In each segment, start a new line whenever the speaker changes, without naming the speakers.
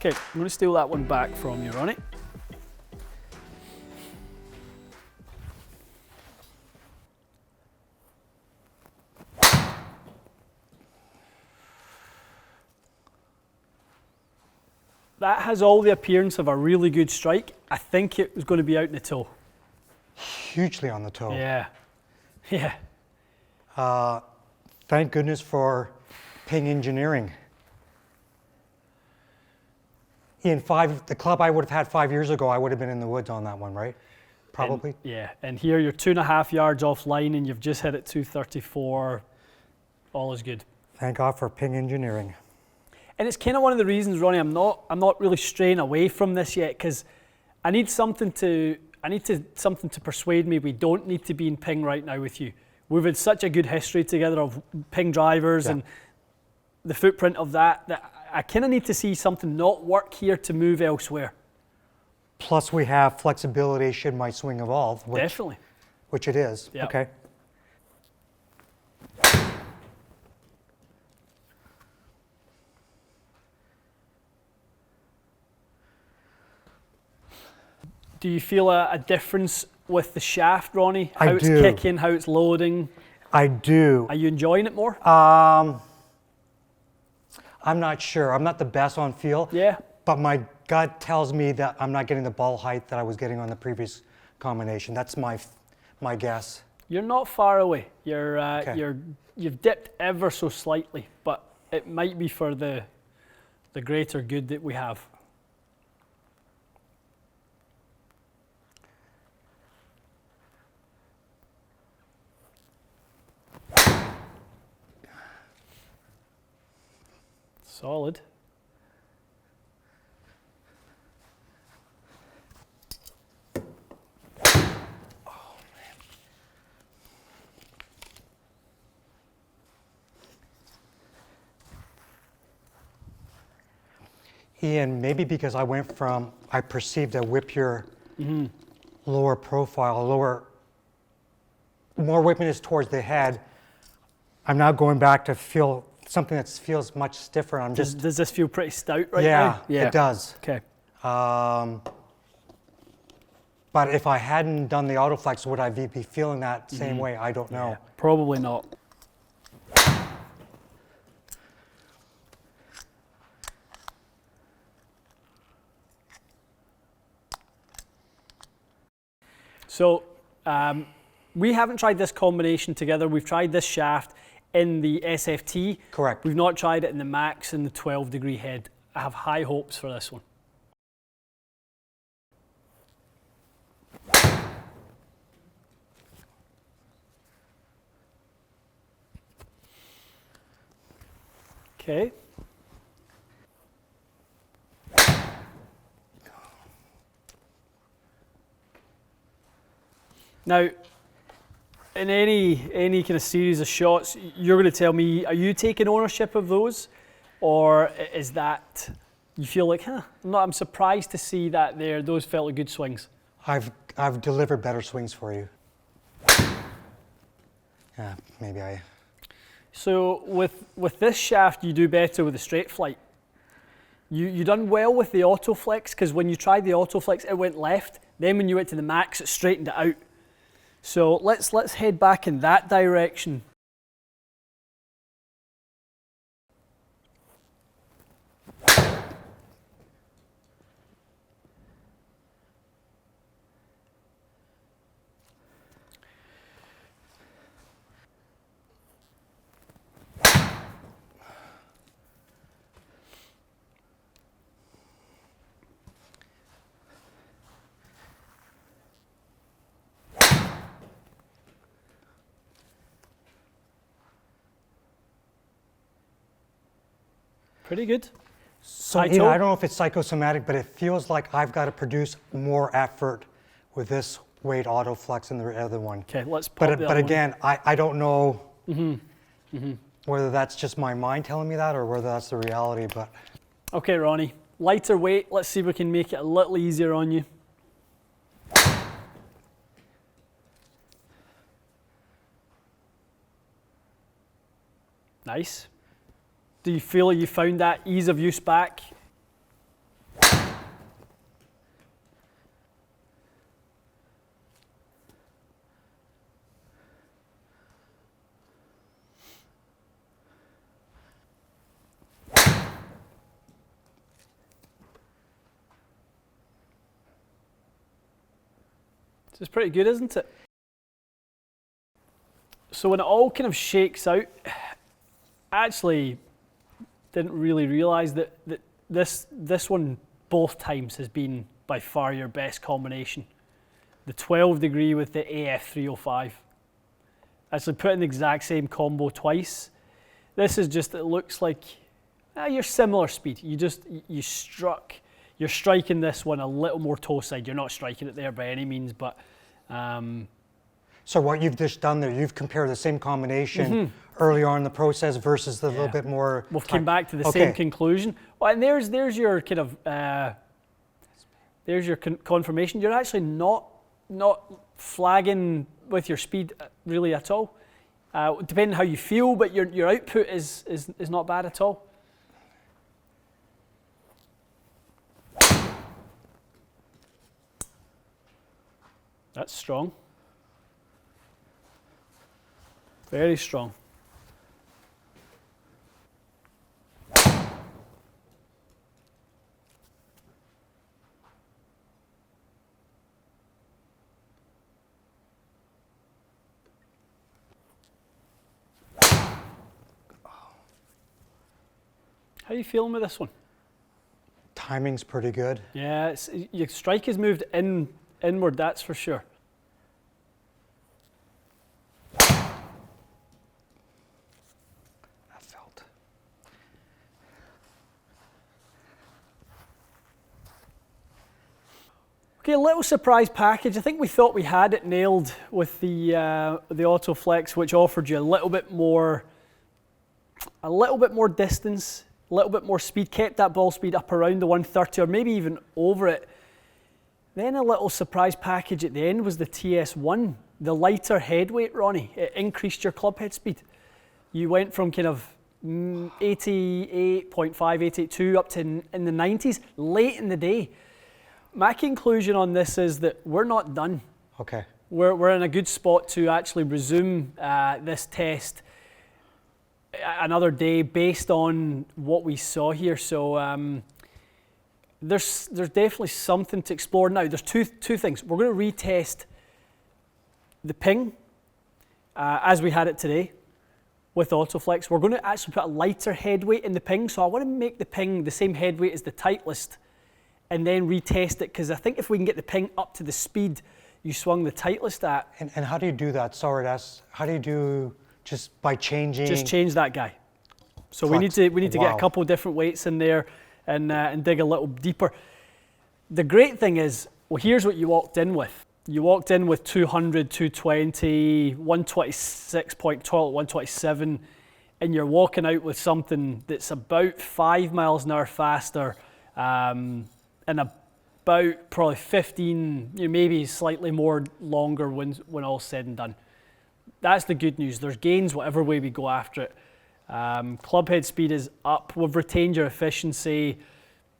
Okay, I'm going to steal that one back from you, Ronnie. That has all the appearance of a really good strike. I think it was going to be out in the toe.
Hugely on the toe.
Yeah. Yeah.
Thank goodness for Ping Engineering. Ian, the club I would have had 5 years ago, I would have been in the woods on that one, right? Probably.
Yeah, and here you're 2.5 yards offline and you've just hit it 234. All is good.
Thank God for Ping Engineering.
And it's kind of one of the reasons, Ronnie, I'm not really straying away from this yet, because I need something to persuade me we don't need to be in Ping right now with you. We've had such a good history together of Ping drivers and the footprint of that I kind of need to see something not work here to move elsewhere.
Plus we have flexibility should my swing evolve.
Definitely.
Which it is.
Yep.
Okay.
Do you feel a difference with the shaft, Ronnie? How
I
it's
do.
kicking, how it's loading?
I do.
Are you enjoying it more?
I'm not sure. I'm not the best on feel.
Yeah.
But my gut tells me that I'm not getting the ball height that I was getting on the previous combination. That's my guess.
You're not far away. You've dipped ever so slightly, but it might be for the greater good that we have. Solid.
Ian, maybe because I perceived a whippier, lower profile, more whippiness towards the head. I'm now going back to feel something that feels much stiffer.
Does this feel pretty stout right now?
Yeah, it does.
Okay.
But if I hadn't done the autoflex, would I be feeling that same way? I don't know.
Yeah, probably not. So we haven't tried this combination together. We've tried this shaft in the SFT.
Correct.
We've not tried it in the Max and the 12-degree head. I have high hopes for this one. Okay. Now, in any kind of series of shots, you're going to tell me, are you taking ownership of those? Or is that, you feel like, I'm surprised to see that those felt like good swings?
I've delivered better swings for you. Yeah, maybe I...
So with this shaft, you do better with a straight flight. You done well with the autoflex, because when you tried the autoflex, it went left. Then when you went to the Max, it straightened it out. So let's head back in that direction. Pretty good.
So I don't know if it's psychosomatic, but it feels like I've got to produce more effort with this weight autoflex than the other one.
Okay, let's pop
But again, I don't know whether that's just my mind telling me that or whether that's the reality. But
okay, Ronnie, lighter weight. Let's see if we can make it a little easier on you. Nice. Do you feel like you found that ease of use back? So it's pretty good, isn't it? So when it all kind of shakes out, I actually didn't really realise that this one both times has been by far your best combination. The 12 degree with the AF305. Actually put in the exact same combo twice. This is just, it looks like you're similar speed. You're striking this one a little more toe side. You're not striking it there by any means, but.
So what you've just done there, you've compared the same combination early on in the process versus the little bit more.
We've came back to the same conclusion. Well, and there's your kind of, there's your confirmation. You're actually not flagging with your speed really at all. Depending how you feel, but your output is not bad at all. That's strong. Very strong. How are you feeling with this one?
Timing's pretty good.
Yeah, your strike has moved inward, that's for sure.
That felt.
Okay, a little surprise package. I think we thought we had it nailed with the Autoflex, which offered you a little bit more distance, a little bit more speed, kept that ball speed up around the 130 or maybe even over it. Then a little surprise package at the end was the TS1, the lighter head weight, Ronnie. It increased your club head speed. You went from kind of 88.5, 88.2 up to in the 90s late in the day. My conclusion on this is that we're not done.
Okay.
We're in a good spot to actually resume this test another day based on what we saw here. So there's definitely something to explore. Now, there's two things. We're going to retest the ping as we had it today with Autoflex. We're going to actually put a lighter head weight in the ping. So I want to make the ping the same head weight as the Titleist and then retest it, because I think if we can get the ping up to the speed you swung the Titleist at.
And how do you do that? Sorry, how do you do just by changing?
Just change that guy. So
Flex.
we need to get a couple different weights in there and dig a little deeper. The great thing is, well, here's what you walked in with. You walked in with 200, 220, 126.12, 127, and you're walking out with something that's about 5 miles an hour faster, and about probably 15, maybe slightly more longer when all's said and done. That's the good news. There's gains whatever way we go after it. Club head speed is up. We've retained your efficiency.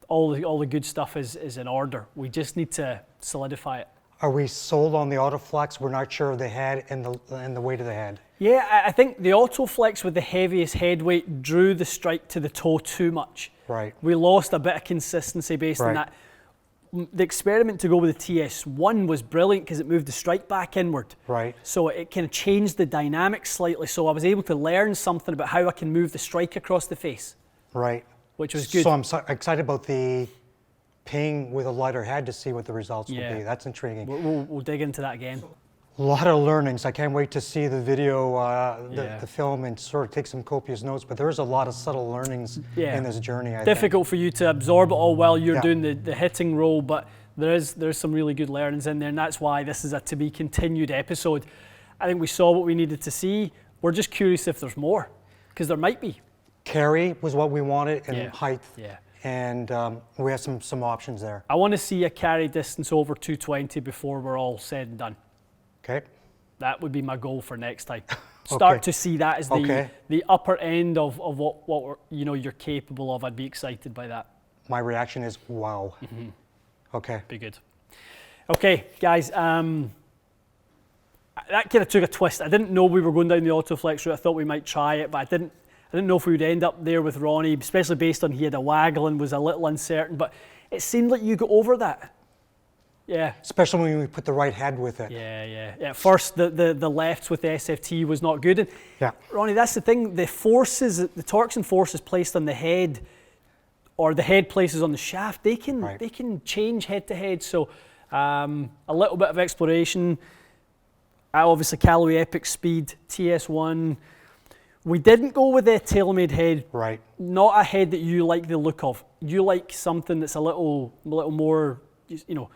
All the good stuff is in order. We just need to solidify it.
Are we sold on the Autoflex? We're not sure of the head and the weight of the head.
Yeah, I think the Autoflex with the heaviest head weight drew the strike to the toe too much.
Right.
We lost a bit of consistency based on that. The experiment to go with the TS1 was brilliant because it moved the strike back inward.
Right.
So it kind of changed the dynamics slightly. So I was able to learn something about how I can move the strike across the face.
Right.
Which was good.
So I'm excited about the ping with a lighter head to see what the results will be. That's intriguing.
We'll dig into that again.
A lot of learnings. I can't wait to see the video, the film, and sort of take some copious notes. But there's a lot of subtle learnings in this journey. I
Difficult for you to absorb it all while you're doing the hitting role, but there's some really good learnings in there, and that's why this is a to be continued episode. I think we saw what we needed to see. We're just curious if there's more, because there might be.
Carry was what we wanted, and height.
Yeah.
And we have some options there.
I want to see a carry distance over 220 before we're all said and done.
Okay.
That would be my goal for next time. Start to see that as the upper end of what you're capable of. I'd be excited by that.
My reaction is wow. Okay.
Be good. Okay, guys. That kind of took a twist. I didn't know we were going down the Autoflex route. I thought we might try it, but I didn't know if we would end up there with Ronnie, especially based on he had a waggle and was a little uncertain. But it seemed like you got over that. Yeah.
Especially when we put the right head with it.
Yeah. At first, the lefts with the SFT was not good. And
yeah.
Ronnie, that's the thing. The forces, the torques and forces placed on the head, or the head places on the shaft, they can change head to head. So a little bit of exploration. Obviously, Callaway Epic Speed, TS1. We didn't go with the tailor-made head.
Right.
Not a head that you like the look of. You like something that's a little more, you know,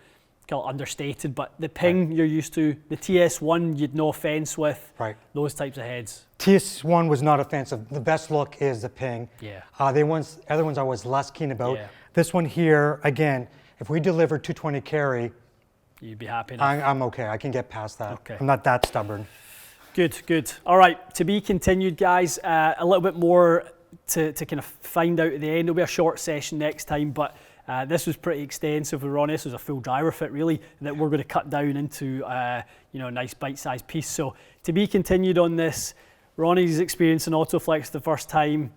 kind of understated. But the Ping you're used to, the TS1 you'd no offense with.
Right.
Those types of heads.
TS1 was not offensive. The best look is the Ping.
Yeah.
The other ones I was less keen about.
Yeah.
This one here, again, if we deliver 220 carry,
you'd be happy enough.
I'm okay. I can get past that.
Okay.
I'm not that stubborn.
Good. All right, to be continued, guys. A little bit more to kind of find out at the end. It'll be a short session next time, but this was pretty extensive with Ronnie. This was a full driver fit, really, that we're going to cut down into a nice bite-sized piece. So to be continued on this. Ronnie's experiencing Autoflex the first time.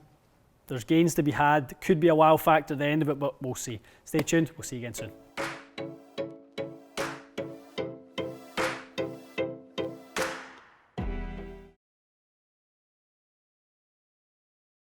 There's gains to be had. Could be a wow factor at the end of it, but we'll see. Stay tuned. We'll see you again soon.